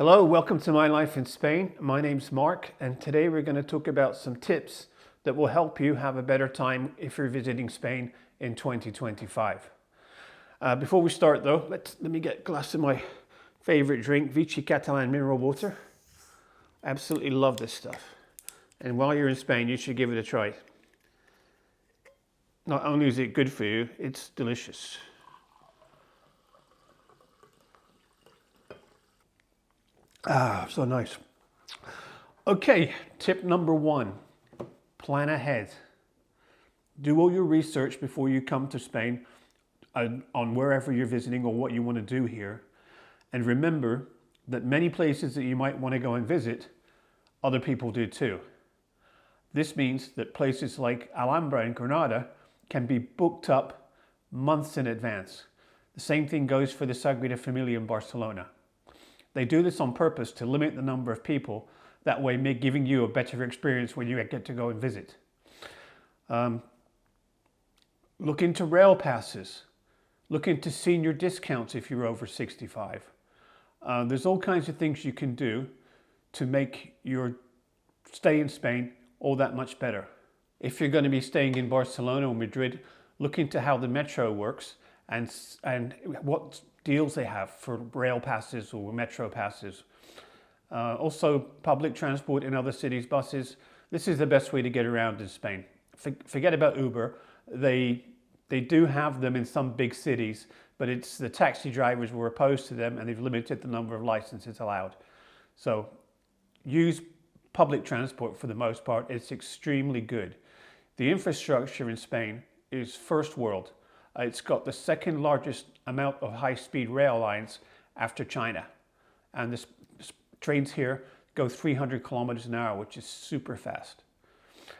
Hello, welcome to My Life in Spain. My name's Mark, and today we're going to talk about some tips that will help you have a better time if you're visiting Spain in 2025. Before we start though, let me get a glass of my favorite drink, Vichy Catalan mineral water. Absolutely love this stuff. And while you're in Spain, you should give it a try. Not only is it good for you, it's delicious. Ah, so nice. Okay, tip number one, plan ahead. Do all your research before you come to Spain on wherever you're visiting or what you want to do here. And remember that many places that you might want to go and visit, other people do too. This means that places like Alhambra in Granada can be booked up months in advance. The same thing goes for the Sagrada Familia in Barcelona. They do this on purpose to limit the number of people, that way giving you a better experience when you get to go and visit. Look into rail passes. Look into senior discounts if you're over 65. There's all kinds of things you can do to make your stay in Spain all that much better. If you're going to be staying in Barcelona or Madrid, look into how the metro works and what deals they have for rail passes or metro passes. Also public transport in other cities, buses. This is the best way to get around in Spain. Forget about Uber. They do have them in some big cities, but it's the taxi drivers were opposed to them and they've limited the number of licenses allowed. So use public transport for the most part. It's extremely good. The infrastructure in Spain is first world. It's got the second largest amount of high-speed rail lines after China. And the trains here go 300 kilometers an hour, which is super fast.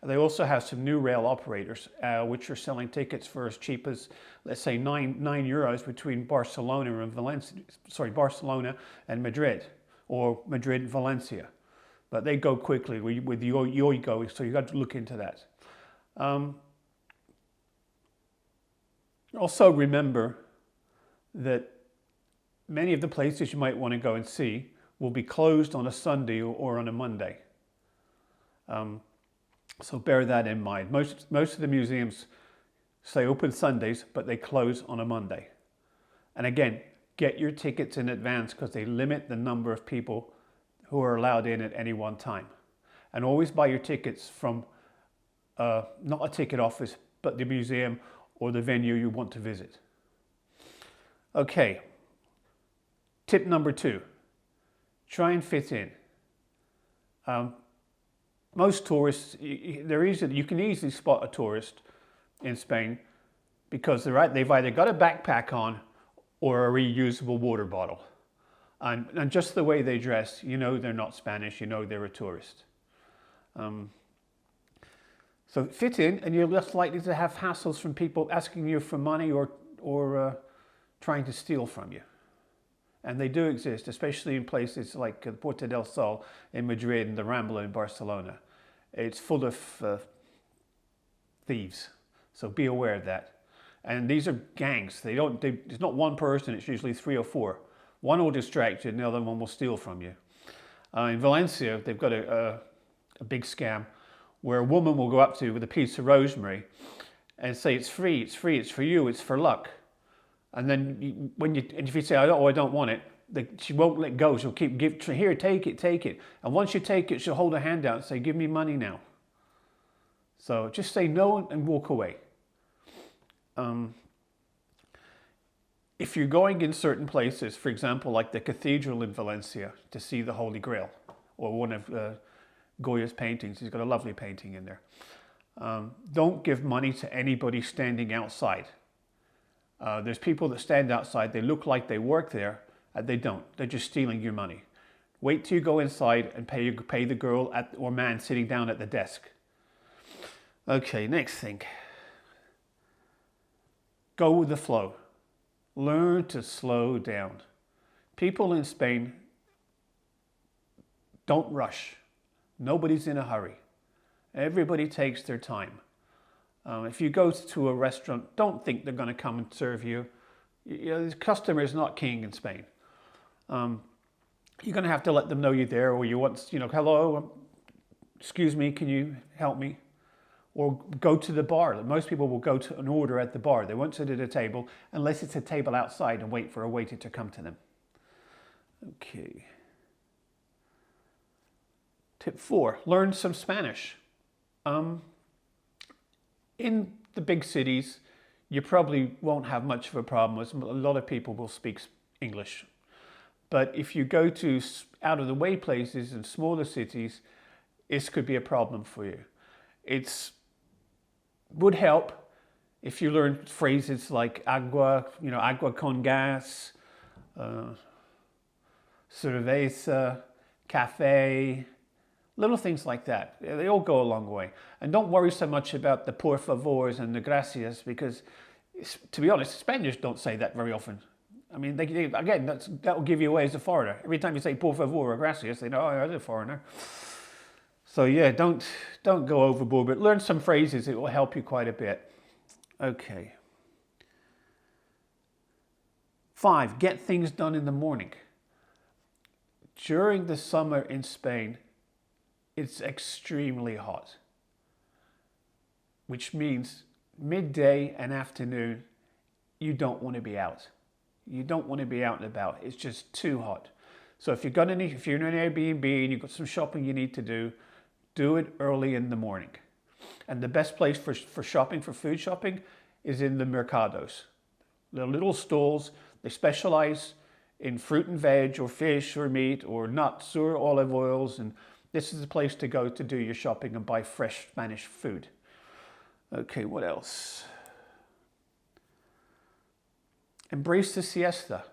They also have some new rail operators, which are selling tickets for as cheap as, let's say, 9 euros between Barcelona and Madrid, or Madrid and Valencia. But they go quickly with Yoigo, so you got to look into that. Also remember that many of the places you might want to go and see will be closed on a Sunday or on a Monday. So bear that in mind. Most of the museums say open Sundays, but they close on a Monday. And again, get your tickets in advance because they limit the number of people who are allowed in at any one time. And always buy your tickets from not a ticket office, but the museum or the venue you want to visit. Okay, tip number two, try and fit in. Most tourists, you can easily spot a tourist in Spain because they've either got a backpack on or a reusable water bottle. And just the way they dress, you know they're not Spanish, you know they're a tourist. So fit in, and you're less likely to have hassles from people asking you for money or trying to steal from you. And they do exist, especially in places like Puerta del Sol in Madrid and the Rambla in Barcelona. It's full of thieves, so be aware of that. And these are gangs. It's not one person, it's usually 3 or 4. One will distract you and the other one will steal from you. In Valencia, they've got a big scam where a woman will go up to you with a piece of rosemary and say, it's free, it's for you, it's for luck. And then if you say, I don't want it, she won't let go. She'll here, take it. And once you take it, she'll hold her hand out and say, give me money now. So just say no and walk away. If you're going in certain places, for example, like the cathedral in Valencia to see the Holy Grail, or one of Goya's paintings, he's got a lovely painting in there. Don't give money to anybody standing outside. There's people that stand outside, they look like they work there, and they don't. They're just stealing your money. Wait till you go inside and pay the girl or man sitting down at the desk. Okay, next thing. Go with the flow. Learn to slow down. People in Spain don't rush. Nobody's in a hurry. Everybody takes their time. If you go to a restaurant, don't think they're going to come and serve you. The customer is not king in Spain. you're going to have to let them know you're there, or you want, hello, excuse me, can you help me? Or go to the bar. Most people will go to an order at the bar. They won't sit at a table unless it's a table outside and wait for a waiter to come to them. Okay. Tip 4, learn some Spanish. In the big cities, you probably won't have much of a problem. A lot of people will speak English. But if you go to out of the way places and smaller cities, this could be a problem for you. It would help if you learn phrases like agua, agua con gas, cerveza, cafe, little things like that. They all go a long way. And don't worry so much about the por favors and the gracias, because, to be honest, Spaniards don't say that very often. I mean, again, that will give you away as a foreigner. Every time you say por favor or gracias, they know, oh, I'm a foreigner. So yeah, don't go overboard, but learn some phrases. It will help you quite a bit. Okay. 5, get things done in the morning. During the summer in Spain, it's extremely hot, which means midday and afternoon, you don't want to be out. You don't want to be out and about. It's just too hot. So if you're in an Airbnb and you've got some shopping you need to do it early in the morning. And the best place for shopping, for food shopping, is in the mercados. The little stalls, they specialize in fruit and veg or fish or meat or nuts or olive oils, and this is the place to go to do your shopping and buy fresh Spanish food. Okay, what else? Embrace the siesta.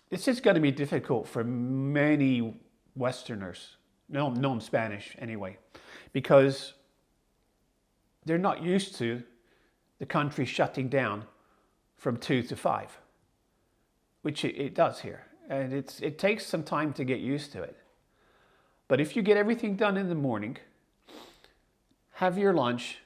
This is going to be difficult for many Westerners, non-Spanish anyway, because they're not used to the country shutting down from 2 to 5, which it does here. And it takes some time to get used to it. But if you get everything done in the morning, have your lunch,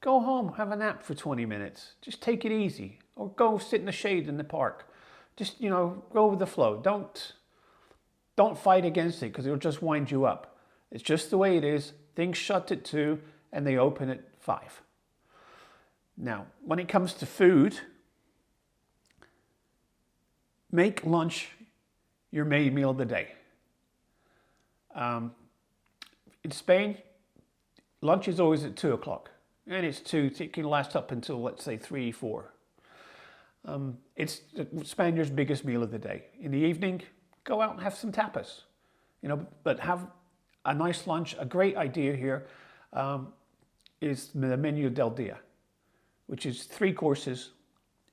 go home, have a nap for 20 minutes. Just take it easy. Or go sit in the shade in the park. Just, go with the flow. Don't fight against it, because it'll just wind you up. It's just the way it is. Things shut at 2 and they open at 5. Now, when it comes to food, make lunch your main meal of the day. In Spain, lunch is always at 2 o'clock. And it can last up until, let's say, 3, 4. It's Spaniard's biggest meal of the day. In the evening, go out and have some tapas. But have a nice lunch. A great idea here is the menu del dia, which is 3 courses,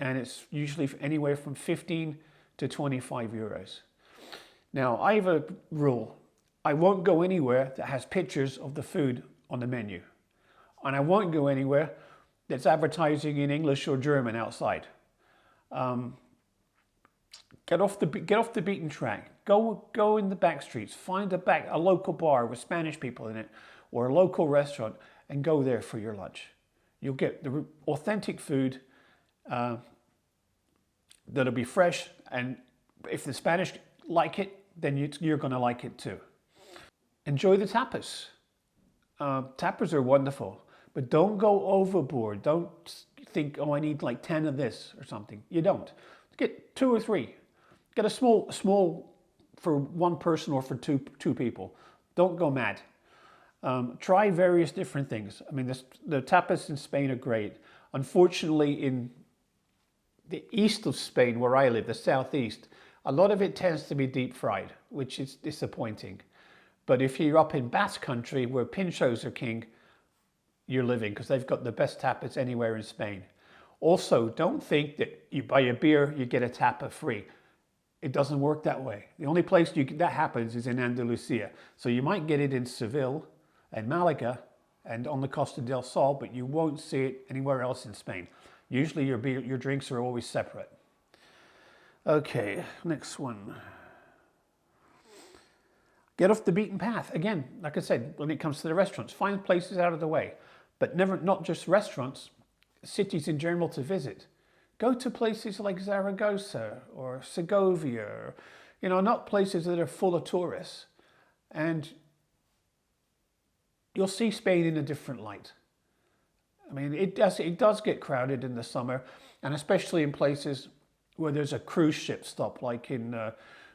and it's usually anywhere from 15 to 25 euros. Now, I have a rule. I won't go anywhere that has pictures of the food on the menu. And I won't go anywhere that's advertising in English or German outside. Get off the beaten track. Go in the back streets. Find a local bar with Spanish people in it, or a local restaurant, and go there for your lunch. You'll get the authentic food that'll be fresh, and if the Spanish like it, then you're going to like it too. Enjoy the tapas. Tapas are wonderful, but don't go overboard. Don't think, oh, I need like 10 of this or something. You don't. Get 2 or 3. Get a small for one person or for two people. Don't go mad. Try various different things. I mean, the tapas in Spain are great. Unfortunately, in the east of Spain, where I live, the southeast, a lot of it tends to be deep fried, which is disappointing. But if you're up in Basque Country, where pinchos are king, you're living, because they've got the best tapas anywhere in Spain. Also, don't think that you buy a beer, you get a tapa free. It doesn't work that way. The only place that happens is in Andalusia. So you might get it in Seville and Malaga and on the Costa del Sol, but you won't see it anywhere else in Spain. Usually your drinks are always separate. Okay, next one. Get off the beaten path. Again, like I said, when it comes to the restaurants, find places out of the way. But not just restaurants, cities in general to visit. Go to places like Zaragoza or Segovia, or, not places that are full of tourists. And you'll see Spain in a different light. I mean, it does get crowded in the summer, and especially in places where there's a cruise ship stop, like in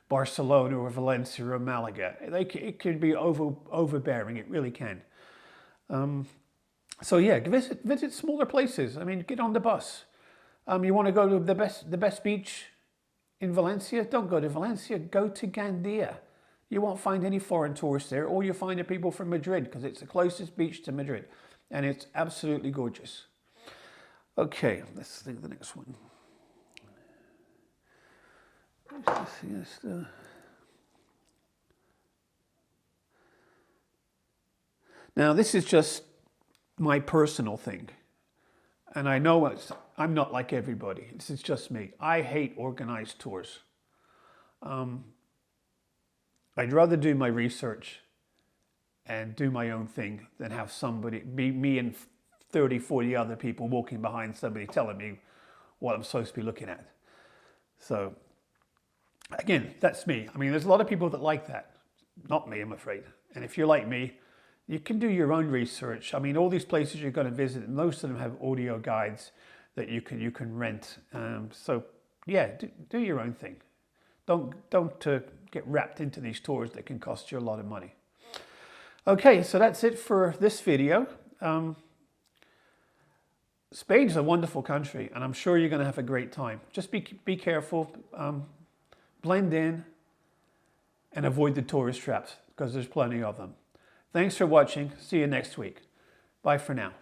Barcelona or Valencia or Malaga. It can be overbearing. It really can. So yeah, visit smaller places. I mean, get on the bus. You want to go to the best beach in Valencia? Don't go to Valencia. Go to Gandia. You won't find any foreign tourists there. All you find are people from Madrid, because it's the closest beach to Madrid, and it's absolutely gorgeous. Okay, let's think of the next one. Now, this is just my personal thing. And I know I'm not like everybody. This is just me. I hate organized tours. I'd rather do my research and do my own thing than have me and 30, 40 other people walking behind somebody telling me what I'm supposed to be looking at. So, again, that's me. I mean, there's a lot of people that like that. Not me, I'm afraid. And if you're like me, you can do your own research. I mean, all these places you're going to visit, most of them have audio guides that you can rent. So yeah, do your own thing. Don't get wrapped into these tours that can cost you a lot of money. Okay, so that's it for this video. Spain's a wonderful country, and I'm sure you're going to have a great time. Just be careful, blend in, and avoid the tourist traps, because there's plenty of them. Thanks for watching. See you next week. Bye for now.